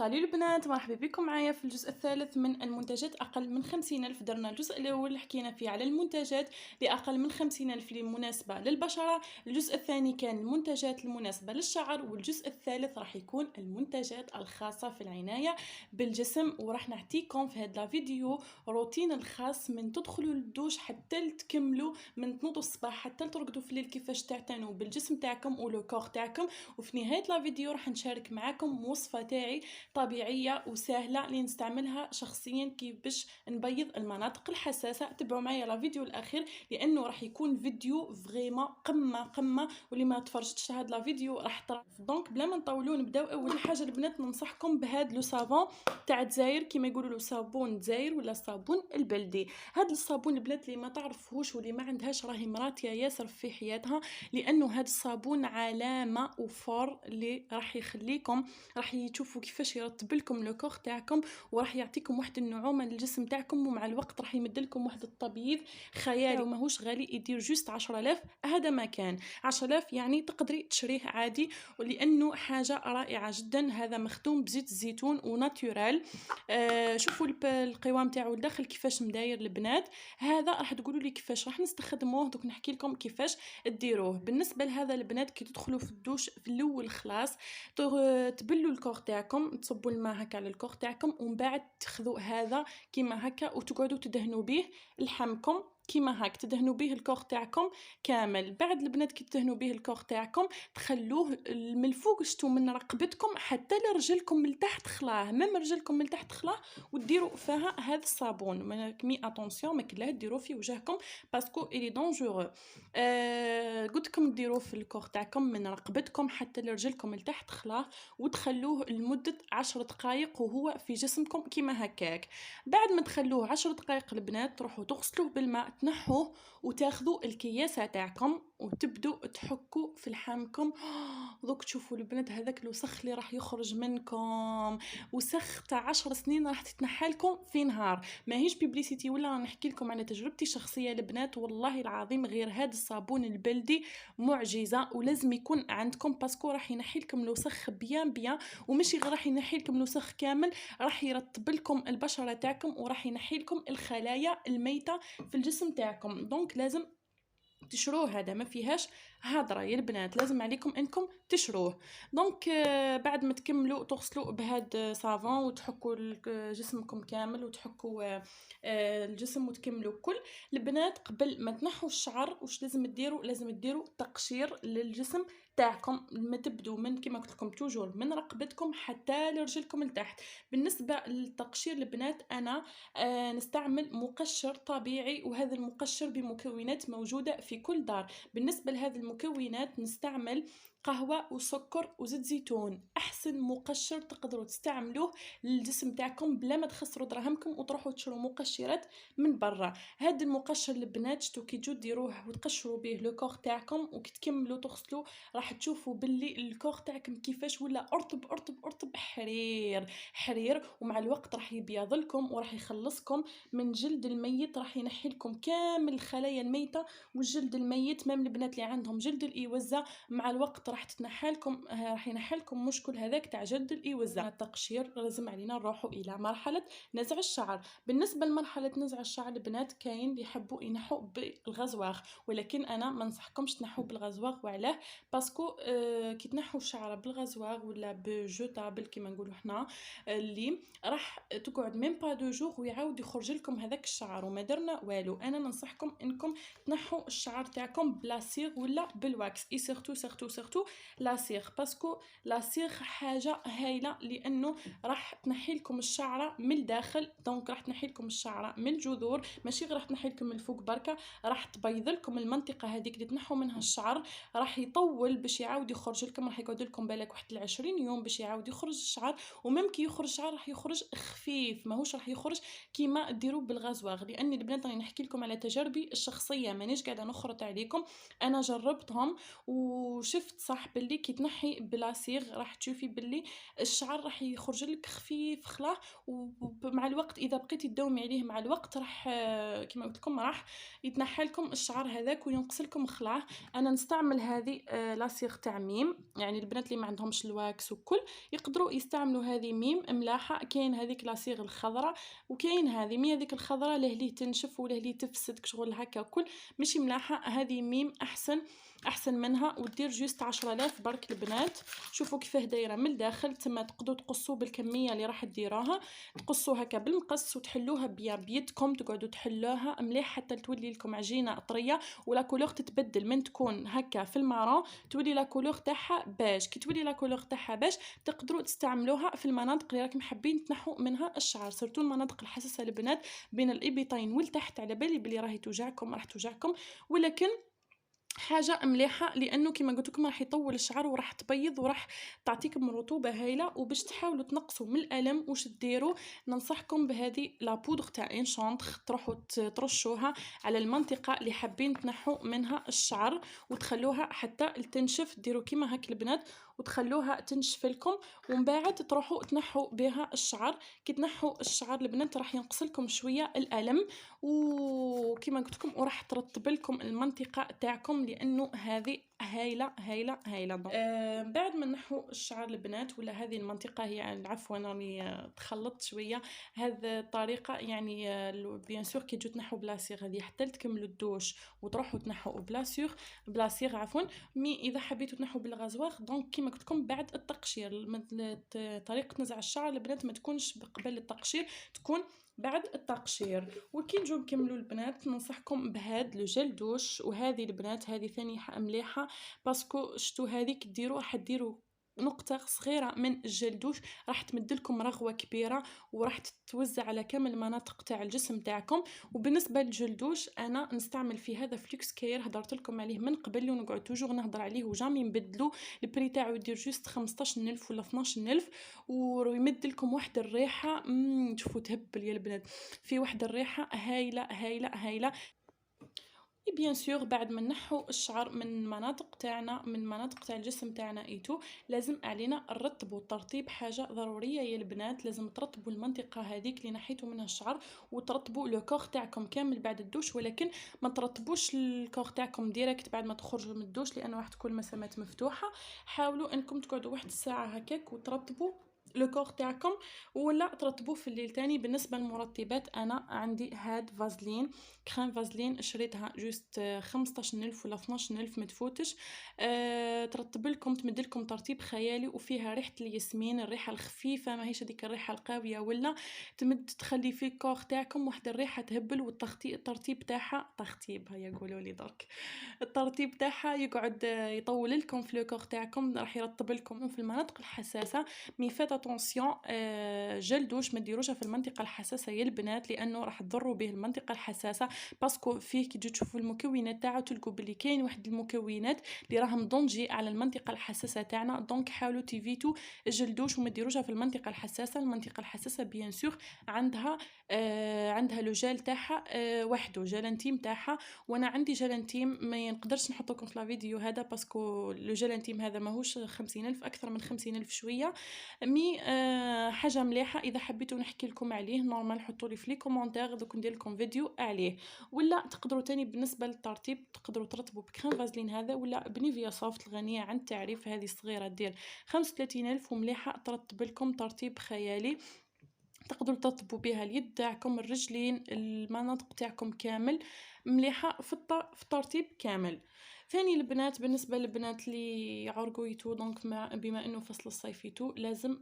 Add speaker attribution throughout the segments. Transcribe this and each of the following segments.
Speaker 1: صالي البنات، مرحبا بكم معايا في الجزء الثالث من المنتجات أقل من 50,000. درنا الجزء الأول حكينا فيه على المنتجات لأقل من 50,000 المناسبة للبشرة. الجزء الثاني كان المنتجات المناسبة للشعر، والجزء الثالث راح يكون المنتجات الخاصة في العناية بالجسم. وراح نعطيكم في هذا الفيديو روتين الخاص من تدخلوا للدوش حتى تكملوا، من تنوضوا الصباح حتى ترقدوا في الليل، كيفاش تعتنوا بالجسم تاعكم ولو كور تاعكم. وفي نهاية الفيديو راح نشارك معكم وصفة تاعي طبيعيه وسهله اللي نستعملها شخصيا كيف باش نبيض المناطق الحساسه. تبعوا معايا الفيديو الاخير لانه راح يكون فيديو فريمون قمه، واللي ما تفرجتش هذا الفيديو راح طرف. دونك بلا ما نطولوا نبداو. اول حاجه البنات ننصحكم بهذا لو صابون تاع الجزائر، كيما يقولوا له صابون الجزائر ولا الصابون البلدي. هذا الصابون البنات اللي ما تعرفوش واللي ما عندهاش راهي مراتيه ياسر في حياتها، لانه هذا الصابون علامه وفور اللي راح يخليكم راح تشوفوا كيفاش يرطب لكم لو كور تاعكم، وراح يعطيكم واحد النعومه للجسم تاعكم، ومع الوقت راح يمد لكم واحد التبييض خيالي. ماهوش غالي، يدير جوست 10,000. هذا ما كان 10,000 يعني تقدري تشريه عادي، ولانه حاجه رائعه جدا. هذا مخدوم بزيت الزيتون وناتورال. شوفوا القوام تاعو الداخل كيفاش مداير البنات. هذا راح تقولوا لي كيفاش راح نستخدموه، دوك نحكي لكم كيفاش ديروه. بالنسبه لهذا البنات، كي تدخلوا في الدوش في الاول خلاص تبلوا الكور تاعكم، تصبوا الماء هكا على الكور تاعكم، ومن بعد تاخذوا هذا كيما هكا وتقعدوا تدهنوا به لحمكم كيما هاك، تدهنوا به الكور تاعكم كامل. بعد البنات كي تدهنوا به الكور تاعكم تخلوه من الفوق شتو من رقبتكم حتى لرجلكم من تحت خلاه، ميم رجلكم من تحت خلاه، وديروا فيها هذا الصابون. مي اتونسيون ما كلاه ديروا في وجهكم باسكو الي دونجورو. قلت لكم ديروه في الكور تاعكم من رقبتكم حتى لرجلكم من تحت خلاه، وتخلوه لمده 10 دقائق وهو في جسمكم كيما هكاك. بعد ما تخلوه 10 دقائق البنات تروحوا تغسلوه بالماء، تنحوه وتاخذوا الكياسه تاعكم وتبدوا تحكوا في لحامكم. دوك تشوفوا البنات هذاك الوسخ اللي راح يخرج منكم، وسخ تاع 10 سنين راح تتنحى لكم في نهار. ماهيش بيبليسيتي ولا نحكي لكم على تجربتي الشخصيه البنات، والله العظيم غير هذا الصابون البلدي معجزه، ولازم يكون عندكم باسكو راح ينحي لكم الوسخ بيان، ومشي غير راح ينحي لكم الوسخ كامل، راح يرطب لكم البشره تاعكم وراح ينحي لكم الخلايا الميته في الجسم تاعكم. دونك لازم تشروه، هذا ما فيهاش هضره يا البنات، لازم عليكم انكم تشروه. دونك بعد ما تكملوا تغسلوا بهاد صافون وتحكوا جسمكم كامل وتحكوا الجسم وتكملوا كل البنات. قبل ما تنحوا الشعر واش لازم ديروا؟ لازم ديروا تقشير للجسم تاعكم. ما تبدو من كما قلت لكم توجور من رقبتكم حتى لرجلكم لتحت. بالنسبه للتقشير البنات انا نستعمل مقشر طبيعي، وهذا المقشر بمكونات موجوده في كل دار. بالنسبه لهذه المكونات نستعمل قهوه وسكر وزيت زيتون، احسن مقشر تقدروا تستعملوه للجسم تاعكم بلا ما تخسروا دراهمكم وتروحوا تشروا مقشرات من برا. هذا المقشر البنات شتو كي تجوا ديروه وتقشروا به لو كور تاعكم وكي تكملوا تغسلوا راح تشوفوا باللي الكور تاعكم كيفاش ولا ارطب حرير، ومع الوقت راح يبيض لكم وراح يخلصكم من جلد الميت، راح ينحي لكم كامل الخلايا الميته والجلد الميت. مام البنات اللي عندهم جلد الايوزه مع الوقت راح تتنحى لكم، راح ينحي لكم مشكل هذاك تاع جلد الايوزه. التقشير لازم علينا نروحوا الى مرحله نزع الشعر. بالنسبه لمرحله نزع الشعر البنات كاين اللي يحبوا ينحوا بالغزواغ، ولكن انا ما ننصحكمش تنحوا بالغزواغ. وعلاه؟ باسكو كي تنحوا الشعر بالغزواغ ولا بجوتابل كيما نقولوا حنا، اللي راح تقعد ميم با دو جور ويعاود يخرج لكم هذاك الشعر وما درنا والو. انا ننصحكم انكم تنحوا الشعر تاعكم بلاسيغ ولا بالواكس، اي سيرتو لاسيغ، باسكو لاسيغ حاجه هايله لانه راح تنحي لكم الشعره من الداخل. دونك راح تنحي لكم الشعره من الجذور، ماشي غير راح تنحي لكم من الفوق بركه، راح تبيض لكم المنطقه هذيك اللي تنحوا منها الشعر. راح يطول باش يعاود يخرج لكم، راح يقعد لكم بالك واحد 20 يوم باش يعاود يخرج الشعر. وممكن يخرج الشعر راح يخرج خفيف، ماهوش راح يخرج كيما ديروا بالغزواغ. لان البنات راني نحكي لكم على تجاربي الشخصيه، مانيش قاعده نخرط عليكم، انا جربتهم وشفت بصح باللي كي تنحي بلا صيغ راح تشوفي باللي الشعر راح يخرج لك خفيف خلاه، ومع الوقت اذا بقيتي تداومي عليه مع الوقت راح كما قلت لكم راح يتنحى لكم الشعر هذاك وينقص لكم خلاه. انا نستعمل هذه لاصيغ تاع ميم، يعني البنات اللي ما عندهمش الواكس وكل يقدروا يستعملوا هذه ميم ملاحه. كاين هذيك لاصيغ الخضراء وكاين هذه مي هذيك الخضراء لهلي تنشف ولا لهلي تفسد شغل هكا كل ماشي ملاحه. هذه ميم احسن منها ودير جوست 10000 برك البنات. شوفوا كيفاه دايره من الداخل، تما تقدروا تقصوا بالكميه اللي راح ديروها، تقصوا هكا بالمقص وتحلوها بيدكم، تقعدوا تحلوها مليح حتى تولي لكم عجينه طريه ولا كولور تتبدل من تكون هكا في المارون تولي لا كولور تاعها باج. كي تولي لا كولور تاعها باج تقدروا تستعملوها في المناطق اللي راكم حابين تنحوا منها الشعر، سورتو المناطق الحساسه البنات بين الابيطين والتحت. على بالي بلي راهي توجعكم راح توجعكم، ولكن حاجه مليحه لانه كما قلت لكم راح يطول الشعر وراح تبيض وراح تعطيكم رطوبه هايله. وباش تحاولوا تنقصوا من الالم واش ديروا، ننصحكم بهذه لا بودغ تاع ان شونطر، تروحوا ترشوها على المنطقه اللي حابين تنحوا منها الشعر وتخلوها حتى تنشف. ديروا كيما هاك البنات وتخلوها تنشف لكم ومن بعد تروحوا تنحوا بها الشعر. كي تنحوا الشعر البنات راح ينقص لكم شويه الالم وكما قلت لكم وراح ترطب لكم المنطقه تاعكم لانه هذه هايله هايله هايله. بعد ما نحو الشعر البنات ولا هذه المنطقه هي يعني عفوا راني تخلطت شويه هذه الطريقه يعني بيان سور كي تجوا تنحو بلا صيغ هذه حتى تكملوا الدوش وتروحوا تنحوا بلا صيغ عفوا. مي اذا حبيتوا تنحوا بالغازواغ دونك كيما قلت لكم بعد التقشير طريقه نزع الشعر البنات ما تكونش قبل التقشير، تكون بعد التقشير. وكي نجو نكملوا البنات ننصحكم بهاد لو جيل دوش. وهذه البنات هذه ثاني مليحه باسكو شتو هذيك ديروا راح ديروا نقطة صغيرة من الجل دوش راح تمدلكم رغوة كبيرة وراح تتوزع على كامل المناطق تاع الجسم تاعكم. وبالنسبة للجل دوش أنا نستعمل في هذا فلوكس كير، هضرت لكم عليه من قبل ونقعد توجور نهضر عليه وجامي نبدلو. البري تاعو يدير جوست 15000 ولا 12000 ويمد لكم واحد الريحة شوفوا تهبل يا البنات، في واحد الريحة هايلة هايلة هايلة. بيان سور بعد ما نحو الشعر من مناطق تاعنا من مناطق تاع الجسم تاعنا ايتو لازم علينا نرطبوا الترطيب، حاجه ضروريه يا البنات. لازم ترطبوا المنطقه هذيك اللي نحيتوا منها الشعر وترطبوا لو كور تاعكم كامل بعد الدوش، ولكن ما ترطبوش الكور تاعكم ديريكت بعد ما تخرجوا من الدوش لانه راح تكون مسامات مفتوحه. حاولوا انكم تقعدوا واحد الساعه هكاك وترطبوا لو كور تاعكم ولا ترطبوه في الليل تاني. بالنسبه للمرطبات انا عندي هاد فازلين كريم فازلين شريتها جوست 15000 ولا 12000 ما تفوتش. ترطب لكم تمد لكم ترطيب خيالي وفيها ريحه الياسمين، الريحه الخفيفه ماهيش هذيك الريحه القويه ولا تمد تخلي في الكور تاعكم واحد الريحه تهبل. الترطيب تاعها ترطيبها يقولوا لي درك الترطيب تاعها يقعد يطول لكم في الكور تاعكم، راح يرطب لكم في المناطق الحساسه. مي فات اتونسيون جل دوش ما ديروش في المنطقه الحساسه يا البنات لانه راح تضروا به المنطقه الحساسه باسكو فيه كي تجوا تشوفوا المكونات تاعو تلقوا بلي كاين واحد المكونات اللي راهم ضنجي على المنطقه الحساسه تاعنا. دونك حاولوا تيفيتو الجل دوش وما ديروش في المنطقه الحساسه. المنطقه الحساسه بيان سور عندها لو جيل تاعها وحده جيل انتيم تاعها، وانا عندي جيل انتيم ما نقدرش نحط لكم في لا فيديو هذا باسكو لو جيل انتيم هذا ماهوش 50000 اكثر من 50000 شويه. مي حاجه مليحه اذا حبيتوا نحكي لكم عليه نورمال حطوا لي في لي كومونتير دوك ندير لكم فيديو عليه. ولا تقدروا تاني بالنسبه للترطيب تقدروا ترطبوا بكريم فازلين هذا ولا بنيفيا سوفت الغنيه عن التعريف، هذه صغيره دير 35000 ومليحه ترطب لكم ترطيب خيالي. تقدروا ترطبوا بها اليد تاعكم الرجلين المناطق تاعكم كامل مليحه في الترطيب كامل. ثاني البنات بالنسبه للبنات اللي يعرقوا يتو دونك بما انه فصل الصيف يتو لازم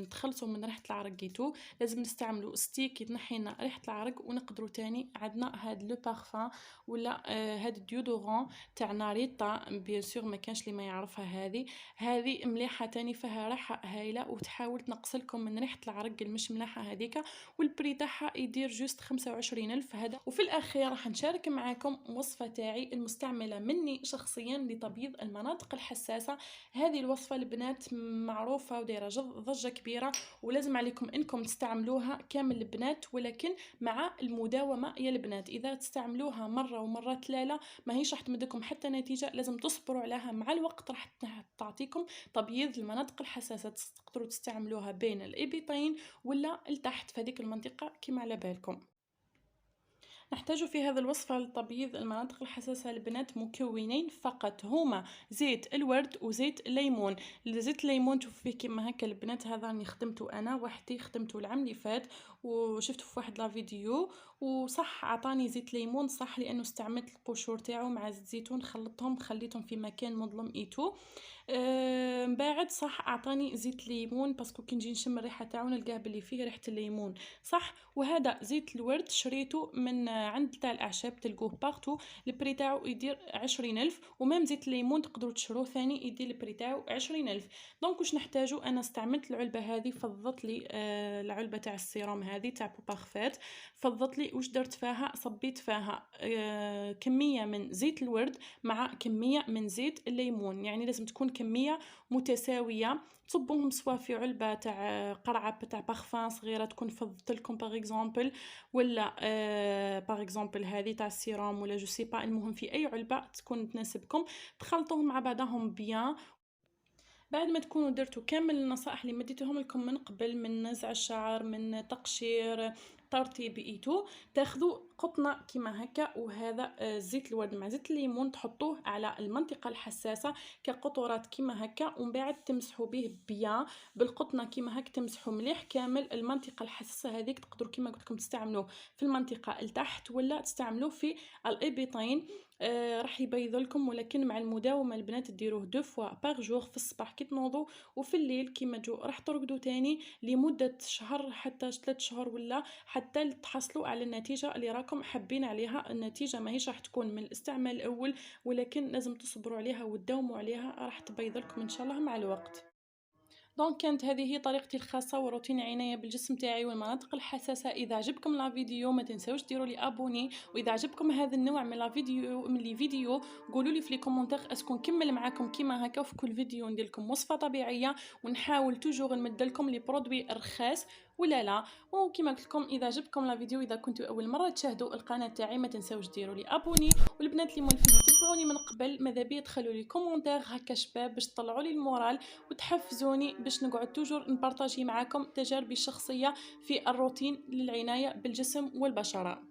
Speaker 1: نتخلصوا من ريحه العرق يتو، لازم نستعملوا ستيك يتنحي لنا ريحه العرق. ونقدروا تاني عندنا هاد لو بارفان ولا هاد الديودورون تاع ناريتا بيان سور ما كانش اللي ما يعرفها. هذه مليحه تاني فيها ريحه هايله وتحاول تنقص لكم من ريحه العرق المش ملاحه هذيك، والبري تاعها يدير جوست 25000 هذا. وفي الاخير راح نشارك معكم وصفه تاعي المستعمله من مني شخصيا لتبييض المناطق الحساسة. هذه الوصفة البنات معروفة ودايرة ضجة كبيرة، ولازم عليكم انكم تستعملوها كامل البنات، ولكن مع المداومة يا البنات. اذا تستعملوها مرة ومرات لا ما هيش راح تمدكم حتى نتيجة، لازم تصبروا عليها، مع الوقت راح تعطيكم تبييض المناطق الحساسة. تقدروا تستعملوها بين الإبطين ولا لتحت في هذيك المنطقة كما على بالكم. نحتاج في هذا الوصفة لتبييض المناطق الحساسة البنات مكونين فقط، هما زيت الورد وزيت الليمون. زيت الليمون تشوفوا فيه كما هكا البنات، هذا راني خدمته انا وحدي، خدمته العام اللي فات وشفته في واحد لا فيديو، وصح عطاني زيت ليمون صح، لانه استعملت القشور تاعو مع زيت زيتون، خليتهم في مكان مظلم ايتو. من بعد صح اعطاني زيت ليمون، باسكو كي نجي نشم الريحه تاعو نلقاه بلي فيه ريحه الليمون صح. وهذا زيت الورد شريته من عند تاع الاعشاب، تلقوه بارتو، البري تاعو يدير 20,000. ومام زيت الليمون تقدروا تشروه ثاني يدير البري تاعو 20,000. دونك واش نحتاجو، انا استعملت العلبه هذه، فضت لي العلبه تاع السيروم هذه تاع بوبارفيت، فضت لي واش درت فيها، صبيت فيها كميه من زيت الورد مع كميه من زيت الليمون، يعني لازم تكون كميه متساويه. تصبوهم سوا في علبه تاع قرعه تاع بارفان صغيره تكون فضت لكم باغ اكزومبل، ولا باغ اكزومبل هذه تاع السيروم ولا جو سي با، المهم في اي علبه تكون تناسبكم. تخلطوهم مع بعضهم بيان. بعد ما تكونوا درتوا كامل النصائح اللي مديتهم لكم من قبل، من نزع الشعر، من تقشير، ترطيب ايتو، تاخذوا قطنه كيما هكا، وهذا زيت الورد مع زيت الليمون تحطوه على المنطقه الحساسه كقطرات كيما هكا، ومن بعد تمسحوا به بيان بالقطنه كيما هكا، تمسحوا مليح كامل المنطقه الحساسه هذيك. تقدروا كيما قلت لكم تستعملوه في المنطقه التحت ولا تستعملوه في الابطين. راح يبيض لكم، ولكن مع المداومه البنات ديروه 2 فوا باغ جور، في الصباح كي تنوضوا وفي الليل كيما جو راح ترقدوا تاني لمده شهر حتى 3 شهور، ولا حتى تحصلوا على النتيجه اللي راكم حابين عليها. النتيجه ماهيش راح تكون من الاستعمال الاول، ولكن لازم تصبروا عليها وتداوموا عليها، راح تبيض لكم ان شاء الله مع الوقت. دونك كانت هذه هي طريقتي الخاصه وروتين العنايه بالجسم تاعي والمناطق الحساسه. اذا عجبكم لا فيديو ما تنساوش ديروا لي ابوني، واذا عجبكم هذا النوع من لا فيديو من لي فيديو قولوا لي في لي كومونتير اسكو نكمل معاكم كيما هكا، وفي كل فيديو ندير لكم وصفه طبيعيه، ونحاول توجور نمد لكم لي برودوي رخاص ولا لا. وكما قلت لكم اذا عجبكم لا فيديو، اذا كنتوا اول مره تشاهدوا القناه تاعي ما تنساوش ديروا لي ابوني. والبنات اللي مولفين يتبعوني من قبل ماذا بيا تخلوا لي كومونتير هكا شباب باش تطلعوا لي المورال وتحفزوني باش نقعد توجور نبارطاجي معاكم تجاربي الشخصيه في الروتين للعنايه بالجسم والبشره.